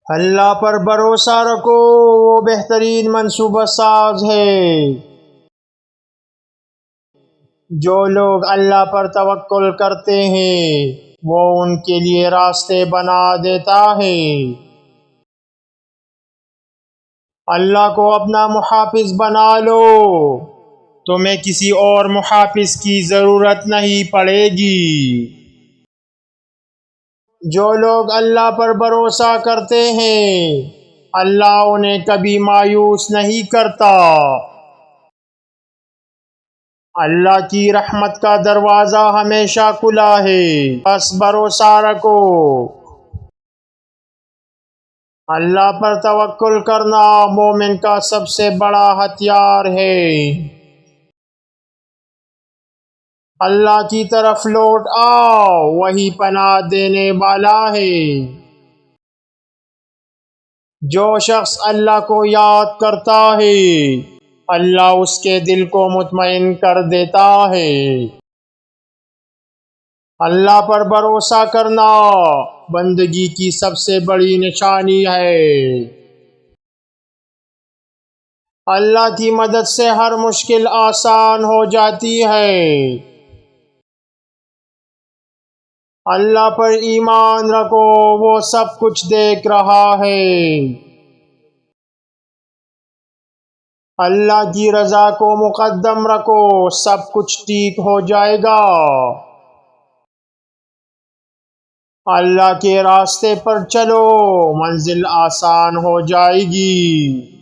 اللہ پر بھروسہ رکھو، وہ بہترین منصوبہ ساز ہے۔ جو لوگ اللہ پر توکل کرتے ہیں وہ ان کے لیے راستے بنا دیتا ہے۔ اللہ کو اپنا محافظ بنا لو، تمہیں کسی اور محافظ کی ضرورت نہیں پڑے گی۔ جو لوگ اللہ پر بھروسہ کرتے ہیں اللہ انہیں کبھی مایوس نہیں کرتا۔ اللہ کی رحمت کا دروازہ ہمیشہ کھلا ہے، بس بھروسہ رکھو۔ اللہ پر توکل کرنا مومن کا سب سے بڑا ہتھیار ہے۔ اللہ کی طرف لوٹ آؤ، وہی پناہ دینے والا ہے۔ جو شخص اللہ کو یاد کرتا ہے اللہ اس کے دل کو مطمئن کر دیتا ہے۔ اللہ پر بھروسہ کرنا بندگی کی سب سے بڑی نشانی ہے۔ اللہ کی مدد سے ہر مشکل آسان ہو جاتی ہے۔ اللہ پر ایمان رکھو، وہ سب کچھ دیکھ رہا ہے۔ اللہ کی رضا کو مقدم رکھو، سب کچھ ٹھیک ہو جائے گا۔ اللہ کے راستے پر چلو، منزل آسان ہو جائے گی۔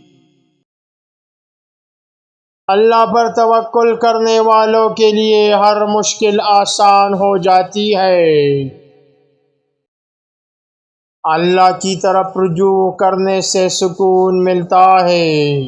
اللہ پر توکل کرنے والوں کے لیے ہر مشکل آسان ہو جاتی ہے۔ اللہ کی طرف رجوع کرنے سے سکون ملتا ہے۔